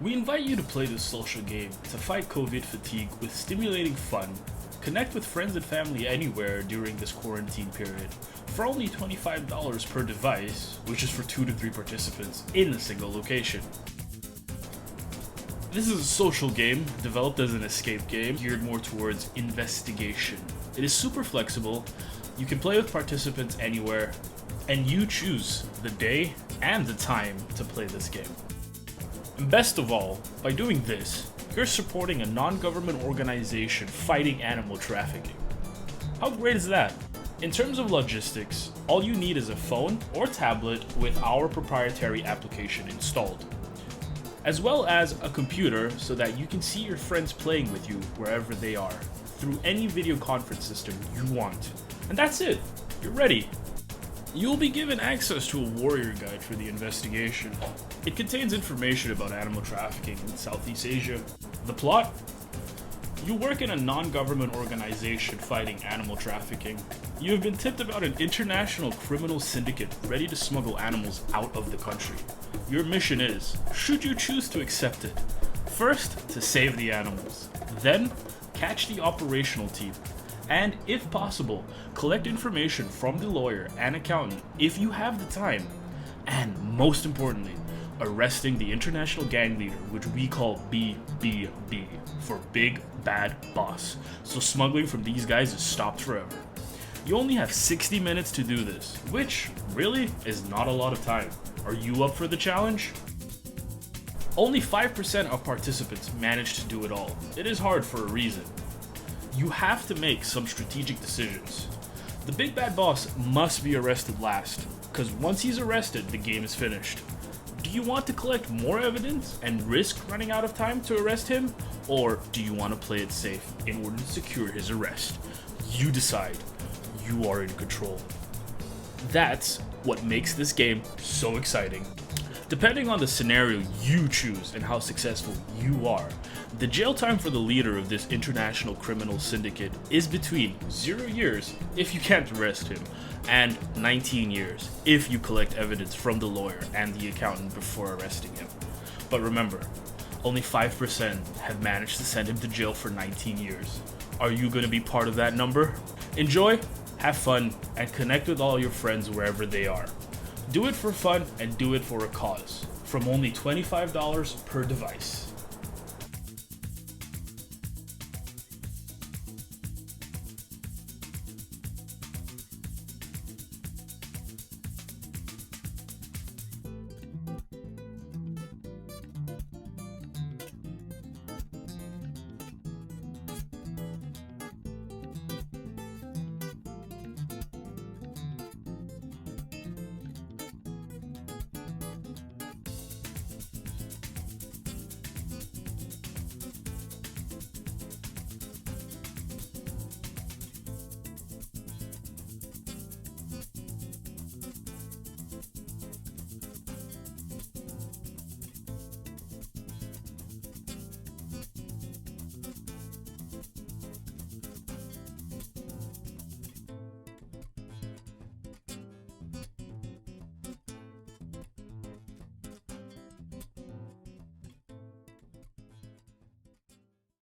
We invite you to play this social game to fight COVID fatigue with stimulating fun, connect with friends and family anywhere during this quarantine period, for only $25 per device, which is for 2 to 3 participants in a single location. This is a social game developed as an escape game geared more towards investigation. It is super flexible, you can play with participants anywhere, and you choose the day and the time to play this game. And best of all, by doing this, you're supporting a non-government organization fighting animal trafficking. How great is that? In terms of logistics, all you need is a phone or tablet with our proprietary application installed, as well as a computer so that you can see your friends playing with you wherever they are, through any video conference system you want. And that's it, you're ready. You'll be given access to a warrior guide for the investigation. It contains information about animal trafficking in Southeast Asia. The plot? You work in a non-government organization fighting animal trafficking. You have been tipped about an international criminal syndicate ready to smuggle animals out of the country. Your mission is, should you choose to accept it, first to save the animals, then catch the operational team, and if possible, collect information from the lawyer and accountant if you have the time, and most importantly, arresting the international gang leader, which we call BBB, for Big Bad Boss, so smuggling from these guys is stopped forever. You only have 60 minutes to do this, which really is not a lot of time. Are you up for the challenge? Only 5% of participants manage to do it all. It is hard for a reason. You have to make some strategic decisions. The Big Bad Boss must be arrested last, because once he's arrested, the game is finished. Do you want to collect more evidence and risk running out of time to arrest him? Or do you want to play it safe in order to secure his arrest? You decide. You are in control. That's what makes this game so exciting. Depending on the scenario you choose and how successful you are, the jail time for the leader of this international criminal syndicate is between 0 years if you can't arrest him, and 19 years if you collect evidence from the lawyer and the accountant before arresting him. But remember, only 5% have managed to send him to jail for 19 years. Are you going to be part of that number? Enjoy, have fun, and connect with all your friends wherever they are. Do it for fun and do it for a cause, from only $25 per device.